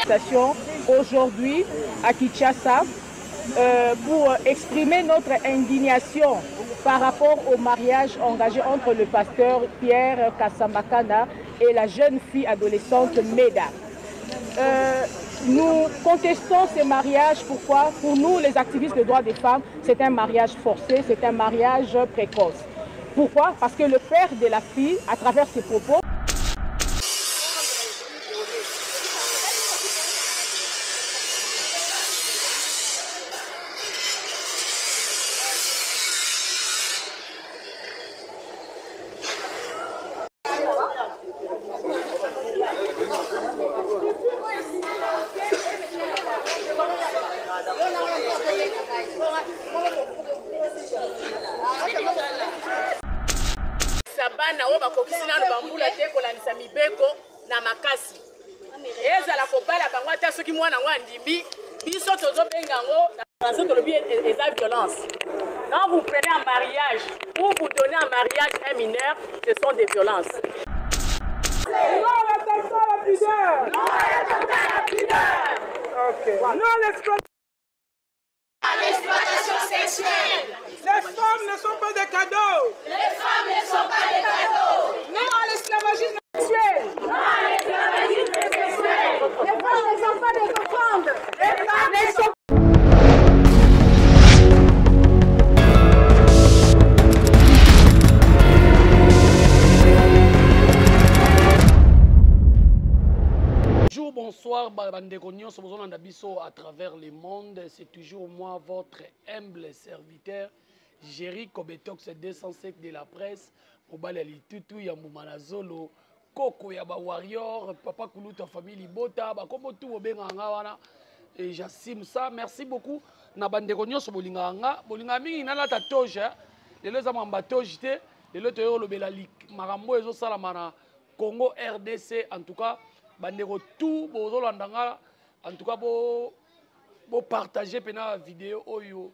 manifestation aujourd'hui à Kinshasa pour exprimer notre indignation par rapport au mariage engagé entre le pasteur Pierre Kasambakana et la jeune fille adolescente Meda. Nous contestons ces mariages. Pourquoi? Pour nous, les activistes des droits des femmes, c'est un mariage forcé, c'est un mariage précoce. Pourquoi? Parce que le père de la fille, à travers ses propos, Sabana oba kokisina no bambula te kolanisa mibeko na makasi. Eza la kobala bango ata soki mwana ngo andimbi biso tozo benga ngo na français to lobi eza violence. Quand vous prenez un mariage ou vous donnez un mariage à un mineur, ce sont des violences. non l'attention à la pudeur. Non à la pudeur. Okay. Non l'exploitation sexuelle. Les femmes ne sont pas des cadeaux. Les femmes ne sont pas des cadeaux. Non à l'esclavagisme sexuel. Non à l'esclavagisme sexuel. Les femmes ne sont pas des offrandes. Les femmes ne sont Bonsoir, Bandeko Nyonso, Biso à travers le monde. C'est toujours moi, votre humble serviteur, Jerry Kobetox 205 de la presse. Mobile Litutu, Yamoumana Zolo, Koko Yaba Warrior, Papa Koulouta Famille Libota, Bakomo tout Obenga et j'assume ça. Merci beaucoup. Na Bandeko Nyonso Bolinganga, Bolingami, Nala Tatoge, les deux amamba Tojite, les deux Théo Lobelali, Marambo et Zosalamana, Congo RDC, en tout cas. Bandeko tout bozolandanga en tout cas bo partager pena vidéo oyo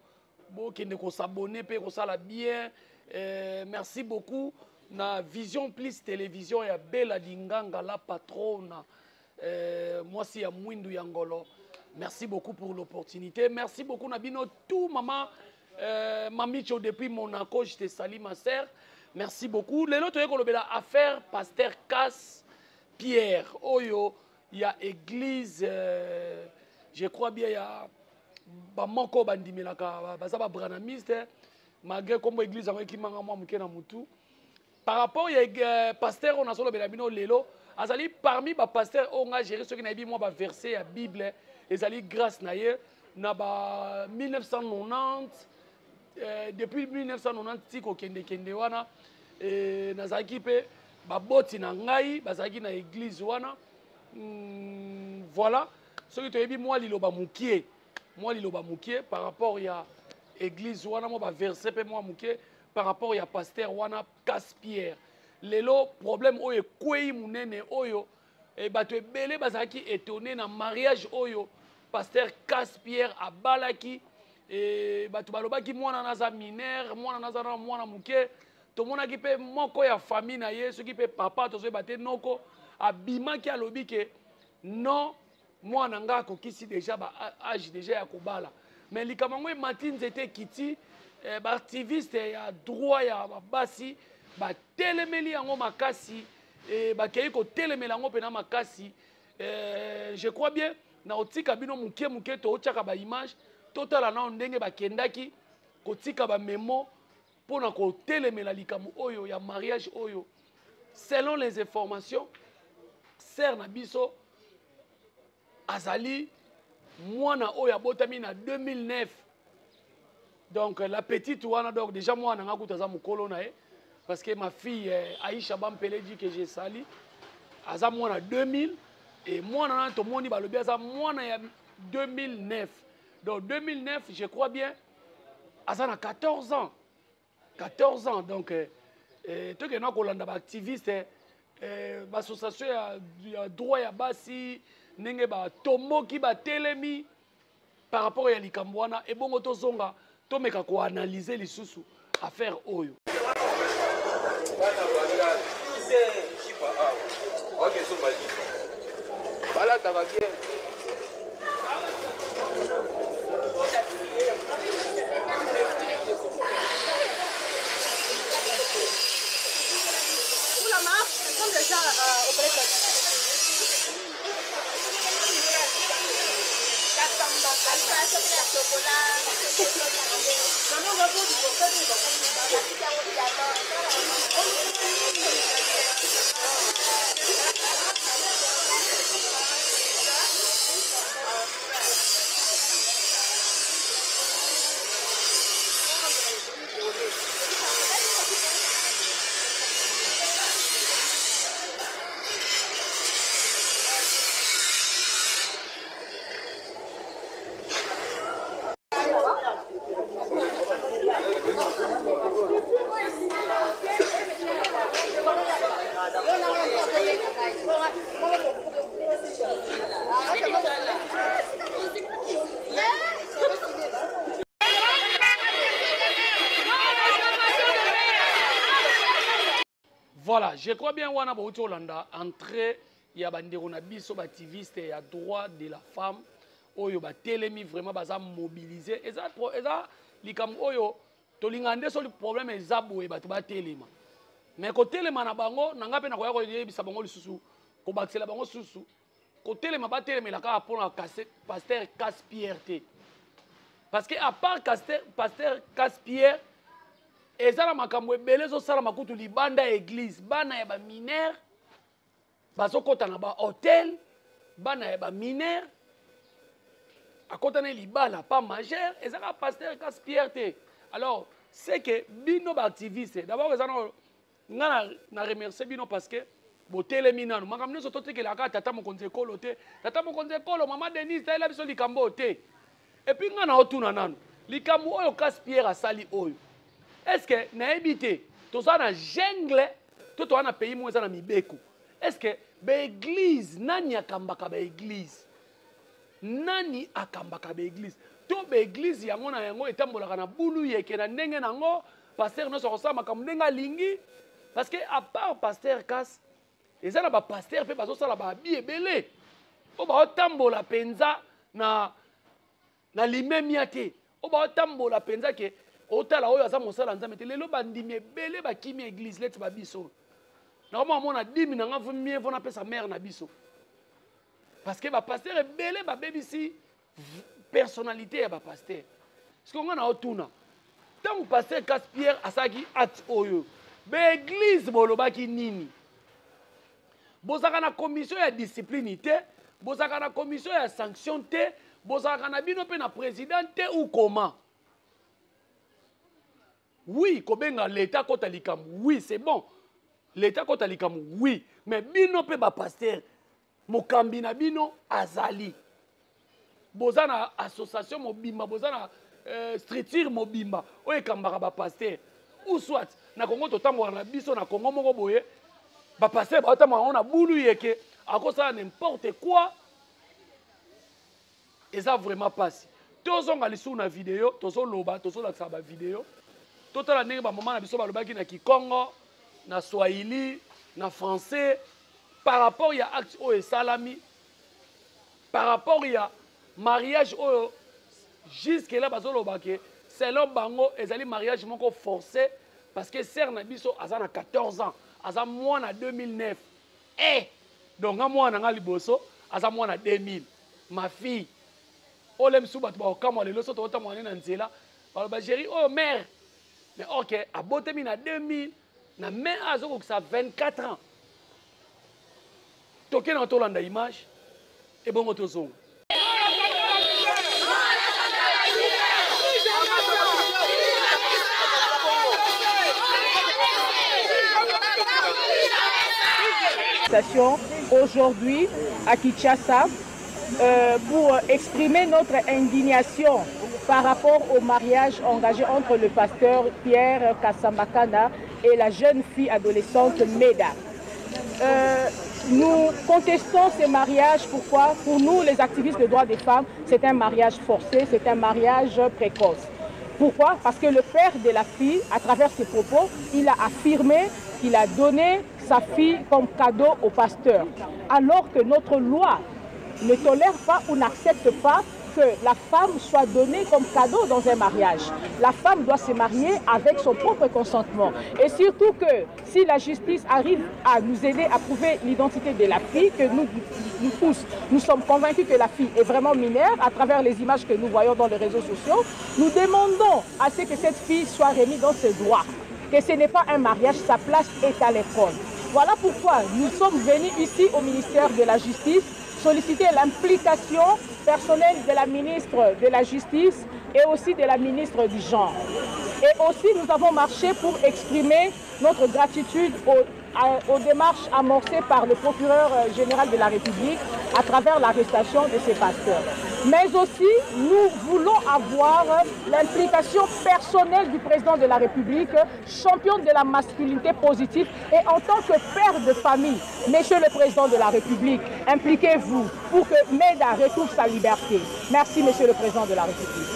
bo kende ko s'abonner pe ko sala bien merci beaucoup na Vision Plus télévision ya Bella Dinganga la patrona moi si ya Mwindu Yangolo. Merci beaucoup pour l'opportunité. Merci beaucoup Nabino tout maman Mamicho depuis Monaco, je te salue ma sœur. Merci beaucoup. Les autres ko lobela affaire pasteur Casse Pierre, Oyo, il y a église, je crois bien, il y a Bamako Bandimelaka, Bazaba Branamiste, malgré comme l'église qui m'a mouké mutu. Par rapport à pasteur, on a solo Benabino Lelo, Azali parmi les pasteurs, on a géré ce qui n'a pas moi verset à Bible, Azali grâce naïe, na 1990, depuis 1990, Tiko Kende wana, Nazaki pe. Baboti na ngai bazaki na église wana voilà ce que tu as dit moi liloba mukie par rapport ya église wana moi ba verset pe moi mukie par rapport ya pasteur wana Casse Pierre lelo problème oyo kwei munene oyo e bato ebele bazaki étonné na mariage oyo pasteur Casse Pierre abalaki e bato balobaki mwana naza mineur mwana naza na mwana mukie tout le monde qui peut moko ya famille na ye, ceux qui peut papa to so baté noko abima ki alobi ke non moi nanga ko kisi déjà ba âge déjà ya kobala mais likamango e matin c'était kiti ba activiste ya droit ya basi ba telemeli yango makasi et ba kei ko telemela yango pena makasi je crois bien na otika bino muke to ochaka ba image totala na ndenge ba kendaki ko tika ba memo pour na ko telemela likamu oyo ya mariage oyo selon les informations ser na biso azali mwana oyo abotami na 2009 donc la petite wana donc déjà mwana nga kutaza mukolo na ye parce que ma fille Aïcha Bampele dit que j'ai sali aza mwana 2000 et mwana na to moni balobi aza mwana ya 2009 donc 2009 je crois bien aza na 14 ans 14 ans, donc, tout que nous avons des activistes, l'association a droit à basi, n'enge ba tombo qui ba telemi par rapport à l'ikambwana et bon auto zonga, to meka ko analyser les sous affaire oyo. la marche, comme déjà auprès de Voilà, je crois bien wana bauti Hollanda entrée ya bandeko na biso activiste ya droit de la femme oyo ba telemi vraiment baza mobiliser eza likam oyo tolingande so le problème eza boye bato ba telema mais ko telema na bango nanga pe na koya ko yebisa bango lisusu ko bakisela bango susu ko telema ba telemela ka pona pasteur Casse-Pierre te parce que à part pasteur Casse-Pierre ezala makambo ebele ezosala makutu libanda église bana ya baminere bazokota na bahotel bana ya baminere akota na libala pas majeur ezaka pasteur Casse-Pierre te alors c'est que bino baactiviste d'abord ezana nga na remercier bino parce que botelemi nanu makambo nyonso totekelaka tata mokonzi ekolo te tata mokonzi ekolo mama Denise tayela biso likambo te et puis nga na otuna nanu likambo oyo Casse-Pierre asali oyo est-ce que nayebi te toza na jungle to toza na pays mo eza na mibeko est-ce que baeglise nani akambaka baeglise nani akambaka baeglise to baeglise yango na yango etambolaka na bulu yeke na ndenge nango pasteur nyonso akosala makambo ndenge alingi parce que à part pasteur Casse eza na bapasteur mpe bazosala baabi ebele oyo baotambola mpenza na limemia te oyo baotambola mpenza ke otala oyo aza mosala nzambe te lelo bandimi ebele bakimi église leti babiso nakomona dimi nanga vumie mpona apesa mare na biso parce que bapasteur ebele babebisi personnalité ya bapasteur parceke nga na otuna ntango pasteur Casse-Pierre asalaki acte oyo baeglise bolobaki nini bozalaka na commission ya discipline te bozalaka na commission ya sanction te bozalaka na bino mpe na président te ou comment. Oui, kobenga l'État kota likam. Oui, c'est bon. L'État kota likam, oui. Mais bino pe ba pasteur. Mokambi na bino azali. Bozana association mobimba, bozana structure mobimba. Oye kambara ba pasteur. Ou soit na Congo totambo na biso na Congo moko boye. Ba pasteur ba otambo on a boulu yeke. Akosa n'importe quoi. Et ça vraiment passe. Tozonga lisu na vidéo, tozo loba, tozo la ba vidéo. Totala ndenge ba maman na biso balobaki na Kikongo, na Swahili, na français par rapport ya acte oyo salami, par rapport ya mariage oyo jusque là bazoloba ke selon bango ezali mariage moko forcé parce que sœur na biso aza na 14 ans, aza mwana 2009. Donc mwana nga liboso aza mwana 2000. Ma fille olem su bato bakamwa lelo so tota mwana na nzela baloba chérie oh mère. Mais ok, à Botemi na 2000, na mais à Zoko ça 24 ans. Toké na tolanda image et bon motozong. Aujourd'hui à Kinshasa pour exprimer notre indignation par rapport au mariage engagé entre le pasteur Pierre Kasambakana et la jeune fille adolescente Meda. Nous contestons ces mariages. Pourquoi? Pour nous, les activistes de droits des femmes, c'est un mariage forcé, c'est un mariage précoce. Pourquoi? Parce que le père de la fille, à travers ses propos, il a affirmé qu'il a donné sa fille comme cadeau au pasteur. Alors que notre loi ne tolère pas ou n'accepte pas que la femme soit donnée comme cadeau dans un mariage. La femme doit se marier avec son propre consentement. Et surtout que si la justice arrive à nous aider à prouver l'identité de la fille, que nous tous, nous sommes convaincus que la fille est vraiment mineure à travers les images que nous voyons dans les réseaux sociaux, nous demandons à ce que cette fille soit remise dans ses droits, que ce n'est pas un mariage, sa place est à l'école. Voilà pourquoi nous sommes venus ici au ministère de la Justice solliciter l'implication personnelle de la ministre de la Justice et aussi de la ministre du Genre. Et aussi nous avons marché pour exprimer notre gratitude aux démarches amorcées par le procureur général de la République à travers l'arrestation de ces pasteurs. Mais aussi, nous voulons avoir l'implication personnelle du président de la République, champion de la masculinité positive, et en tant que père de famille, monsieur le président de la République, impliquez-vous pour que Meda retrouve sa liberté. Merci, monsieur le président de la République.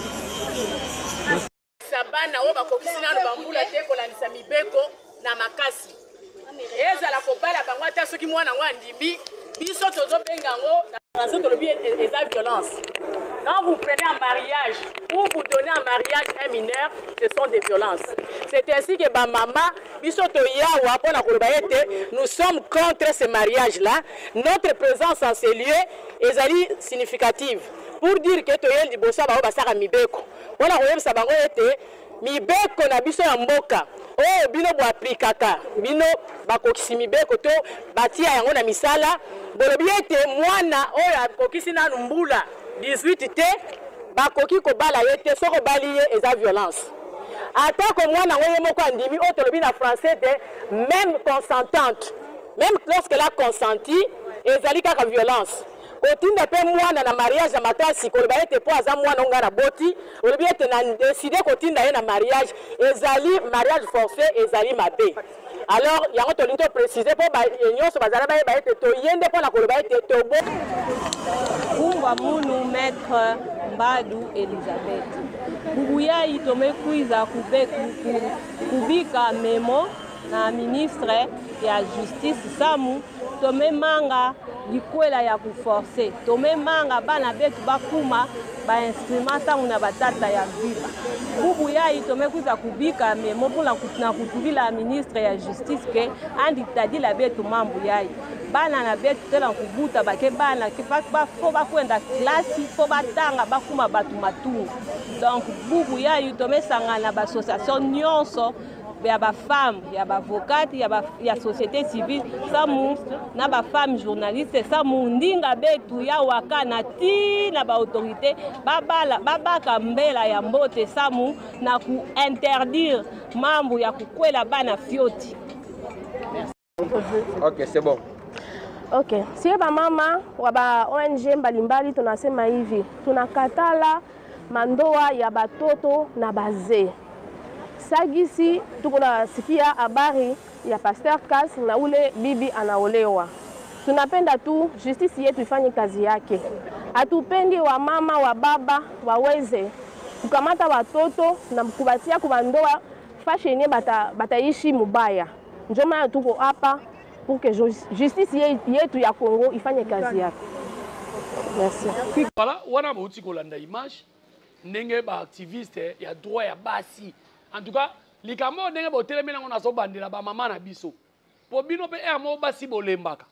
Sabana oba kokisina no bambula te kolanisa mibeko na makasi. Ezala kobala bango ata soki mwana ngo andimbi biso tozo benga ngo na nzoto lobi eza violence. Quand vous prenez un mariage ou vous donnez un mariage à un mineur, ce sont des violences. C'est ainsi que ma maman biso to yawa pona koloba ete nous sommes contre ce mariage là. Notre présence en ces lieux est significative pour dire que toyel libosa ba basaka mibeko. Wana koyebisa bango ete mibeko na biso ya mboka oyo bino bo aplikaka bino bakokisi mibeko to batia yango na misala bolobi ete mwana oyo akokisi nanu mbula 18 te bakoki kobala ye te soko bali ye eza violence. Atako mwana oyo moko andimi oyo tolobi na français de même consentante, même lorsqu'elle a consenti ezali kaka violence. Kotinda pe mwana na mariage ya makasi koloba ete po aza mwana nga na boti olobi ete na décider kotinda ye na mariage ezali mariage forcé ezali mabe. Alors yango tolingi to préciser po ba nyonso bazala ba ete to yende po na koloba ete to bo Kungwa munu maître Mbadu Elizabeth Bubuya itomekuiza kubika memo na ministre ya justice Samu tome manga likwela ya kuforce tome manga bana betu bakuma ba instrument sangu na batata ya viva bubu yai tome kuza kubika memo mpona na kutubila ministre ya justice ke andi tadila betu mambu yai bana na betu tela kubuta bake bana ke fo bakwenda klasi fo batanga bakuma batu matungu donc bubu yai tome sangana ba association nyonso ya ba femme ya ba avocate ya société civile samu na ba femme journaliste samu ndinga betu ya wakana ti na ba autorité babaka mbela ya mbote samu na ku interdire mambo ya kukwela bana fioti. OK, c'est bon. OK, si ba mama wa ba ONG mbalimbali tunasema hivi, tunakatala mandoa ya batoto na bazee. Sagisi tukuna sikia habari ya Pasteur Cass na ule bibi anaolewa. Tunapenda tu justice yetu ifanye kazi yake. Hatupendi wa mama wa baba waweze kukamata watoto na kubatia kubandoa fashion bataishi mubaya. Ndio maana tuko hapa pour que justice yetu ya Congo ifanye kazi yake. Merci. Voilà, wana bauti kolanda image ndenge ba activiste ya droit ya basi. En tout cas, les camarades n'ont pas télé, mais on a sobandé la maman na biso. Pour bino pe mo basi bolembaka.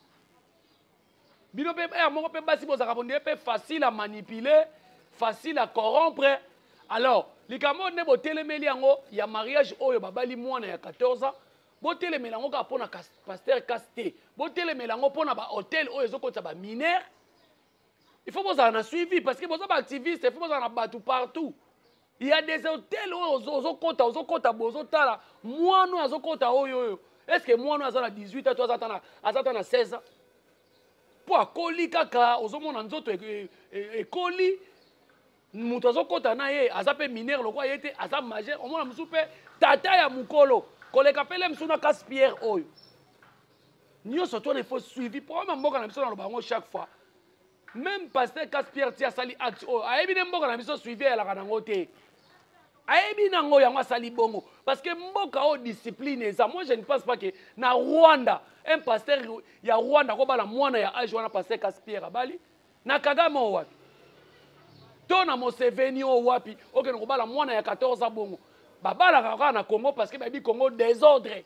Bino pe mo pe basi bozakabonde pe facile à manipuler, facile à corrompre. Alors, les camarades n'ont pas télé, mais il y a mariage oyo babali mwana ya 14 ans. Bo télé mais lango ka pona pasteur casté. Bo télé mais lango pona ba hôtel oyo ezokota ba mineur. Il faut vous en suivi parce que vous êtes activiste, il faut vous en battre partout. Il y a des hôtels où ozokota bozotala mwana azokota oyo. Est-ce que mwana azana 18 ans toi azatana 16 ans? Po akoli kaka ozomona nzoto ekoli muto azokota na ye azape mineur lokwa yete azam majeur omona musupe tata ya mukolo koleka pele msuna Cass Pierre oyo. Nyoso toi il faut suivi pour mboka na biso na lobango chaque fois. Même pasteur Cass Pierre tia sali acte oyo ayebi ne mboka na biso suivi ya la kanango te. Ayebi nango yango sali bongo parce que mboka o discipline ça. Moi je ne pense pas que na Rwanda un pasteur ya Rwanda ko bala mwana ya âge wana pasteur Cass Pierre abali na Kagame wapi to na Museveni o wapi oke na kobala mwana ya 14 bongo babala kaka na Congo parce que babi Congo désordre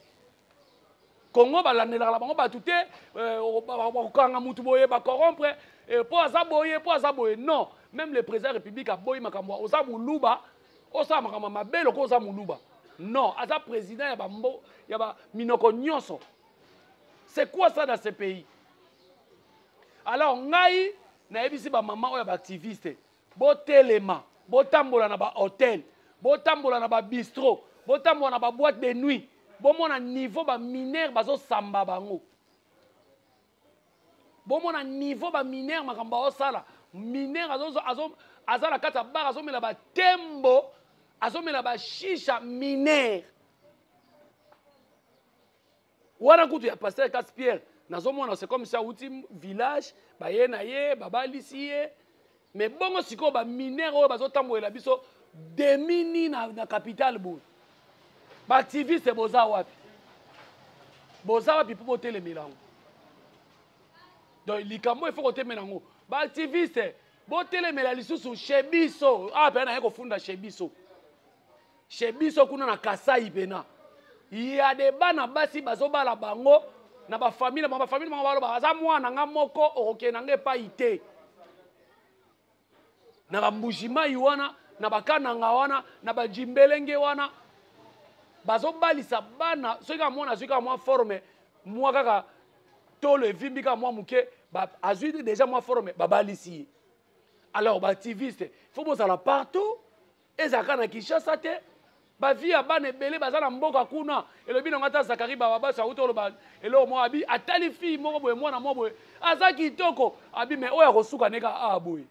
Congo balandelaka bango batu te bakokanga mutu boye bacorrompre po aza boye non même le président de la République a boye makambo oza muluba osa makambo mabelo ko oza muluba non aza président ya ba minoko nyonso. C'est quoi ça dans ce pays? Alors ngai na ebisi ba maman oya ba activiste botelema botambola na ba hôtel botambola na ba bistrot botambola na ba boîte de nuit bomona niveau ba mineur bazo samba bango bomona niveau ba mineur makamba osala mineur azala kata bar azomela ba tembo azomela ba shisha mineur wana kutu ya pasteur Caspierre nazomona c'est comme ça outil village ba ye na ye babalisi ye mais bongo siko ba mineur oyo bazotambolela biso demini na capitale bo ba activiste boza wapi po botelemela ngo donc likambo il faut kotelemela ngo ba activiste botelemela lisusu chez biso pe na ye kofunda chez biso kuna na Kasai pena il y a des bana basi bazobala bango na ba famille bango baloba aza mwana nga moko okokena nge pa ite na ba mbujima wana na bakananga wana na bajimbelenge wana bazobalisa bana soki amona soki amwa forme mwa kaka tolo evimbi kaka mwa muke azwi déjà mwa forme babalisi. Alors baactiviste faut bozala partout ezaka na Kinshasa te bavi ya bana ebele baza na mboka kuna elobi na ngata Zakari babasa utoloba elo mwa abi atali fi moko boye mwana mwa boye aza kitoko abi me oya kosuka neka aboye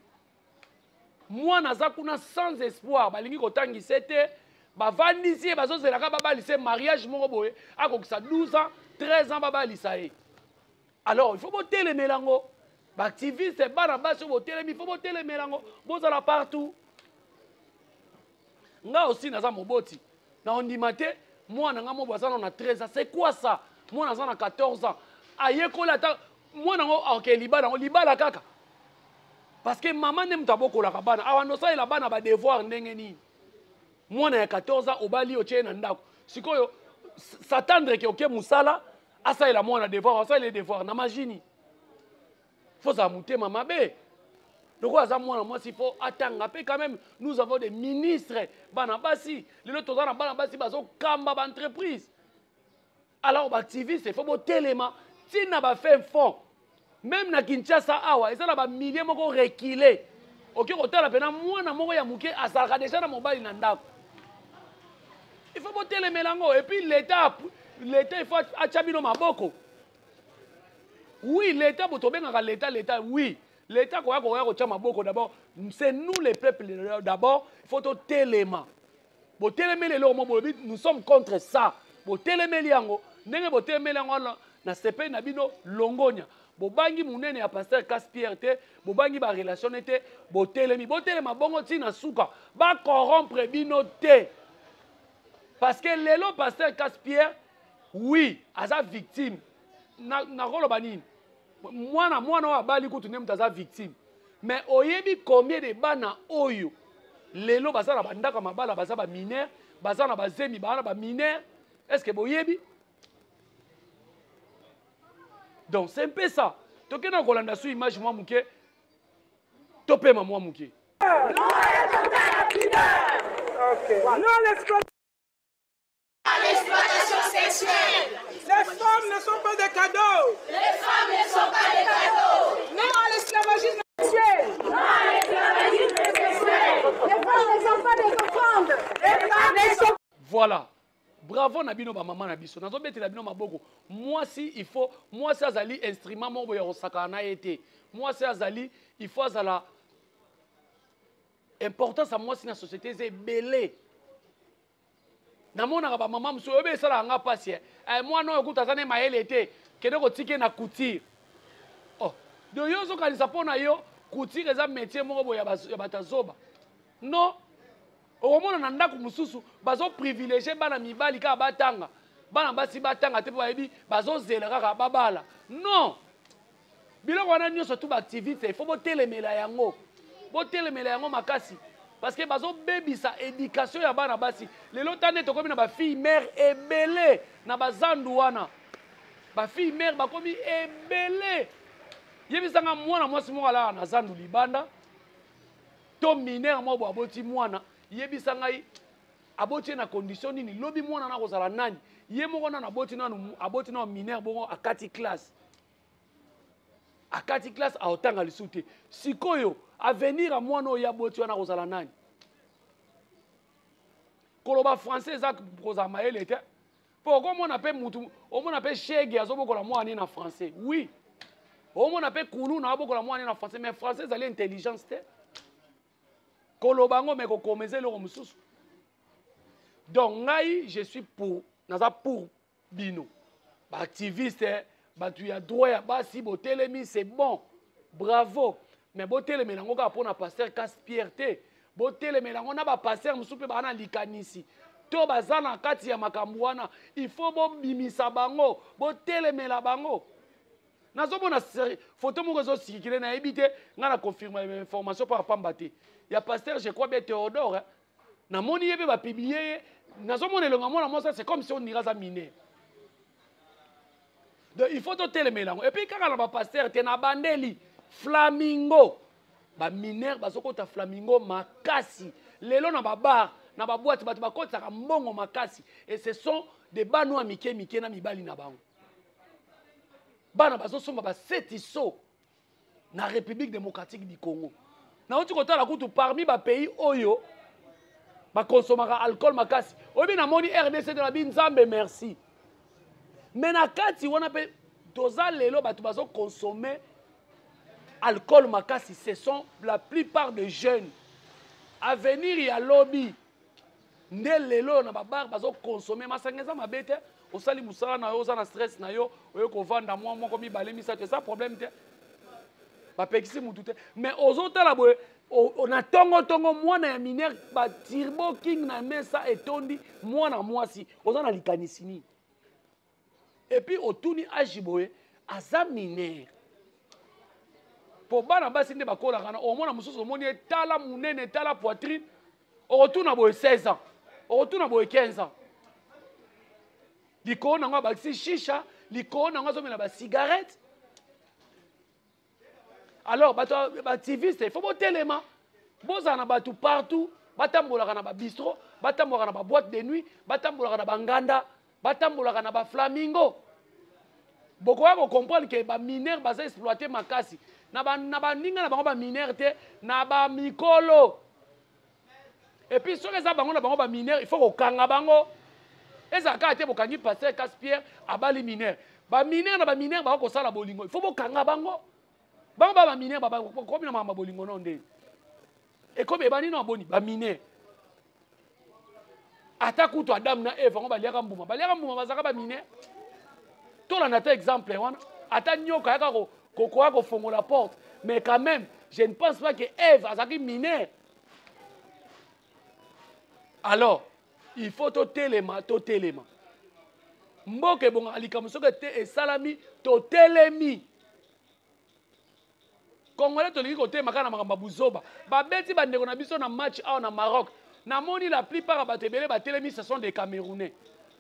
mwana za kuna sans espoir balingi kotangisa te bavandisi bazozelaka babalisa mariage moko boye akokisa 12 ans 13 ans babalisa ye. Alors il faut botelemela ngo baactiviste bana basi botelemi il faut botelemela ngo bozala partout. Nga aussi naza moboti na ondima te mwana nga mobo azana na 13 ans c'est quoi ça mwana azana na 14 ans ayekola ta mwana ngo okay libala kaka parce que maman ne mutabokola ka bana awando sa ela bana ba devoir ndenge nini mwana ya 14 ans obali otie na ndako sikoyo s'attendre que oke musala asa ela mwana devoir asa les devoirs na magini faut ça mutema mabe. Donc, il faut attendre. Quand même, nous avons des ministres. Banabasi, les autres dans Banabasi, bazo kamba entreprise. Alors, activiste, il faut botter les mains. Si n'a pas fait un fonds, même na Kinshasa awa, et ça n'a pas milliers moko reculé. Ok, au la peine moi na moko ya muke asaka déjà na mobile nanda. Il faut botter les mélango et puis l'État il faut achabino maboko. Oui, l'État botobenga l'État oui. L'État d'abord, c'est nous les peuples d'abord, il faut tout téléma. Nous sommes contre ça. Na sepe na bino longonya. Bobangi munene ya pasteur Caspierre te, bobangi ba relation te, botelema bongo tina suka, ba corrompre bino te. Parce que lelo pasteur Caspierre, oui, asa victime. Na rolo banini. Mwana wa bali kutu ne mutaza victime mais oyebi combien de bana oyo lelo basala bandaka mabala baza ba mineur baza na bazemi bana ba mineur est-ce que boyebi donc c'est un peu ça tokena kolanda su image mwa muke topema mwa muke OK non l'exploitation sexuelle. Les femmes ne sont pas des cadeaux. Les femmes ne sont pas des cadeaux. Non à l'esclavagisme sexuel. Non à l'esclavagisme sexuel. Les femmes ne sont pas des offrandes. Les femmes ne sont... Voilà. Bravo Nabino ba maman Nabiso. Nazo bete Nabino maboko. Moi si il faut, moi si azali instrument mo ya osakana été. Moi si azali, il faut azala importance à moi si na société c'est belé. Namona ba maman mso obe sala nga pasi moi no okuta zane maele te kede ko tike na couture oh de yo zo kanisa pona yo couture eza métier moko boya batazoba non omona na ndako mususu bazo privilégier bana mibali ka batanga bana basi batanga te bayebi bazo zela kaka babala non biloko wana nyonso tu ba activité il faut botelemela yango botelemela yango makasi parce que bazo bebisa éducation ya bana basi lelo tane to komi na ba fille mère ebele na bazandu wana ba fille mère bakomi ebele yebisanga mwana mwasi moko ala na zandu libanda to mineur mo bo aboti mwana yebisanga aboti na condition nini lobi mwana na kozala nani ye moko na aboti na mineur bongo akati classe a otanga lisute sikoyo avenir a mwana oyo aboti wana kozala nani koloba français eza kozala mayele te po okomona mpe mutu omona mpe shege azobokola mwana na français oui omona mpe kulu na abokola mwana na français mais français ezali intelligence te koloba ngo me kokomeza eloko mosusu donc ngai je suis pour naza pour bino baactiviste batu ya droit ya basi botelemi c'est bon bravo mais botelemela ngo kaka mpona pasteur Casse-Pierre te botelemela ngo na bapasteur mosusu mpe baa na likanisi to baza na kati ya makambo wana il faut bobimisa bango botelemela bango nazomona photo moko ezosikikile nayebi te ngai na confirme information par pamba te ya pasteur je crois bien Théodore namoni ye mpe bapiblie ye nazomona elonga mwana mwasi c'est comme si on ira za mine donc il faut totelemela yango et puis kaka na bapasteur te na bandeli flamingo baminere bazokota flamingo makasi lelo na babar na baboite bato bakotisaka mbongo makasi et ce sont des bano ya mike mike na mibali na bango bana bazosomba baseti so na République démocratique du Congo nauti kotala kutu parmi bapays oyo bakonsomaka alcool makasi oyebi namoni RDC de la binzambe merci mais na kati wana mpe toza lelo bato bazokonsome alcool makasi ce sont la plupart des jeunes avenir ya lobby nde lelo na babar bazokonsome masanga eza mabe te osali musala na yo oza na stress na yo oyo kovanda mwa moko mibale misato eza problème te bapekisi mutu te mais ozotala boye na tongo mwana ya minere batirbo king na mesa etondi mwana mwasi oza na likanisi nini et puis otuni agi boye aza minere po bana basi nde bakolaka na omona mosusu omoni etala monene etala poitrine okotuna boye 16 ans okotuna boye 15 ans likolo nango abakisi shisha likolo nango azomela basigarette alors bato baactiviste il faut botelema bozala na bato partout batambolaka na babistro batambolaka na baboîte de nuit batambolaka na banganda batambolaka na baflamingo bokoya kocomprendre ke baminere baza exploité makasi na baninga na bango baminere te na bamikolo et puis soki eza bango na bango baminere il faut kokanga bango ezala kaka te bokangi pasteur Casse-Pierre abali minere baminere na baminere bako kosala bolingo il faut bokanga bango bango ba baminere bakomi na mama bolingo no nde ekomi ebani no aboni baminere ata kutu Adam na Eve bango baliaka mbuma bazaka baminere tolanda te exemple wana ata nyoka yaka kokoya kofongola porte mais quand même je ne pense pas que Eve azalaki minere alors il faut totelema mboke bonga likambo soki te esalami totelemi congolais tolingi kotelema kaka na makambo ya buzoba babeti bandeko na biso na match awa na Maroc namoni la plupart ya bato ebele batelemi ce sont des Camerounais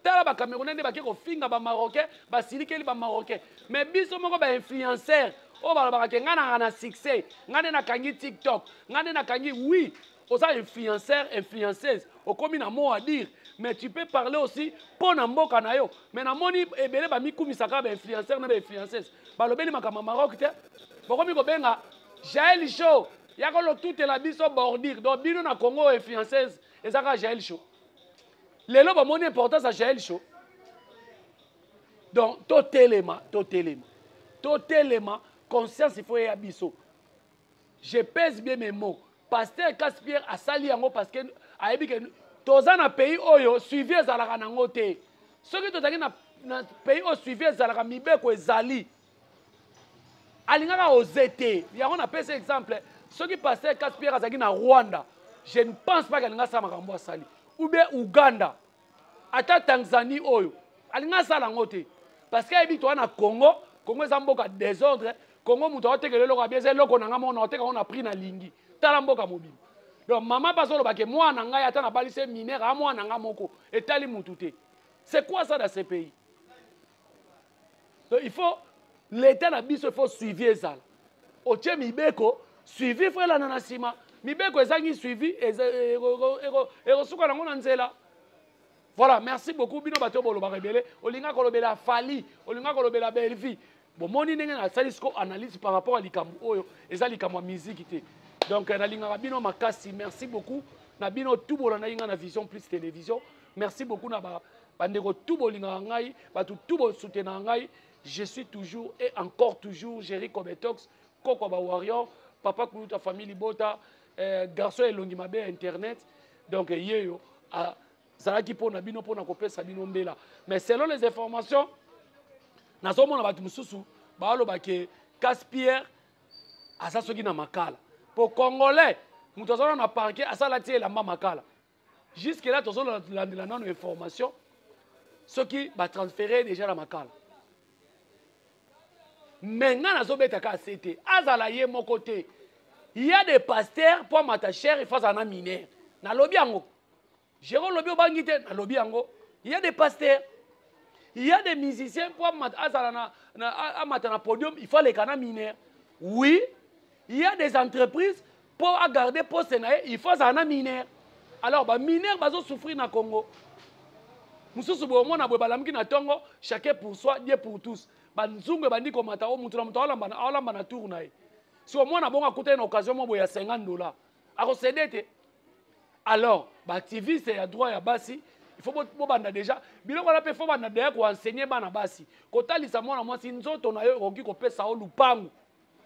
tala bacamerounais nde bake kofinga bamarocain basilikeli bamarocain mais biso moko bainfluenceur oyo balobaka ke ngai nanga na succès ngai nde nakangi TikTok ngai nde nakangi oui oza influenceur influenceuse okomi na mot à dire mais tu peux parler aussi pour na mboka na yo mais namoni ebele bamikumisaka bainfluenceur na bainfluenceuse balobeli makambo ya Maroc te bokomi kobenga Jaël Show yakolo tutela biso bordir donc bino na Congo influenceuse ezaka Jaël Show lelo bamoni importance ya Jaël Show donc totelema conscience il faut ya biso je pèse bien mes mots pasteur Casse-Pierre asali yango parce que ayebi ke toza na pays oyo suivi ezalaka nango te soki tozalaki na pays oyo suivi ezalaka mibeko ezali alingaka oze te yango napesa exemple soki pasteur Casse-Pierre azalaki na Rwanda je ne pense pas qu'alinga asala makambo asali ou bien Uganda ata Tanzanie oyo alinga asala yango te parce que ayebi toza na Congo eza mboka désordre Congo mutu aotekela eloko abieza eloko nanga mona oteka ngo na prix na lingi tala mboka mobimba. Donc maman bazolo ba ke mwana ngai ata na balise minere a mwana nga moko etali mutu te. C'est quoi ça dans ces pays? Donc il faut l'état na biso il faut suivre ça. Otie mibeko suivi frère la nanasima. Mibeko ezangi suivi ero suka nango na nzela. Voilà, merci beaucoup bino bato bolo ba rebele. Olinga kolobela Fali, olinga kolobela Belvi. Bon moni ndenge na salisco analyse par rapport à likambo oyo ezali likambo musique te. Donc na linga bino makasi, merci beaucoup. Na bino tout bolo na inga na Vision Plus télévision. Merci beaucoup na ba bandeko tout bolinga ngai, batu tout bo soutenir ngai. Je suis toujours et encore toujours Jerry Kobetox, Koko ba Warrior, papa Kuluta famille Bota, garçon elongi mabe internet. Donc yeyo a zalaki pona bino pona kopesa bino mbela. Mais selon les informations nazomona batu mususu baalo ke Caspierre asa soki na makala. Pour congolais, mutu azona na parquet asala tie la makala. Jusque là tozona la non information ceux qui va transférer déjà la makala. Maintenant, nous sommes à CT. Azalaye mon côté. Il y a des pasteurs pour m'attacher et face à un mineur. Na lobby ango. Jérôme lobby bangite na lobby ango. Il y a des pasteurs. Il y a des musiciens pour m'attazala na podium. Il faut les canaux mineurs. Oui. Il y a des entreprises pour garder poste na il faut un mineur. Alors bah mineur bazo souffrir na Congo. Mususu bo mona bo balamki na tongo chacun pour soi Dieu pour tous. Banzungu bandi komata o mutu na mutu alamba na tour na ye. Si au moins na bonga kuta une occasion mo ya $50. Ako cédé. Alors, ba activiste ya droit ya basi, il faut bo banda déjà. Biloko na pe faut banda déjà ko enseigner bana basi. Kota lisa mwana mwasi nzoto na yo okoki ko pesa o lupangu.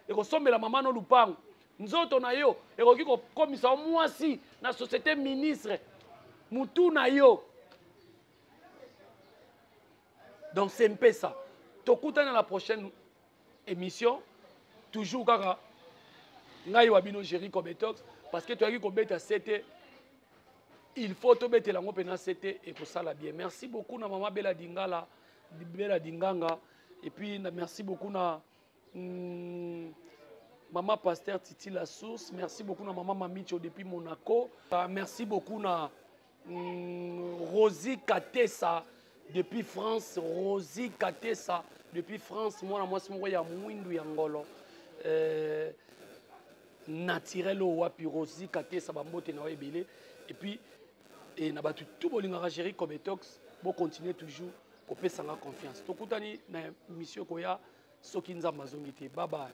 E ko sombela mama no lupangu. Nzoto na yo ekoki ko komisa o mwasi na société ministre. Mutu na yo. Donc c'est un peu ça. Tokuta dans la prochaine émission, toujours kaka ngai wabino Jerry Kobetox parce que tu as dit ko beta CT il faut to beta lango pena CT et ko sala bien. Merci beaucoup na maman Bella Dingala, Bella Dinganga et puis merci beaucoup na maman Pasteur Titi La Source, merci beaucoup na maman Mamicho depuis Monaco. Merci beaucoup na Rosie Katessa depuis France, Rosie Katessa depuis France, moi c'est mon ya mwindu ya ngolo naturel au wapi Rosie Katessa bambote na ebele et puis et na batu tout bolinga Jerry Kobetox bo continuer toujours ko pesa nga confiance. Tokutani na mission koya soki nzamba zongite. Bye bye.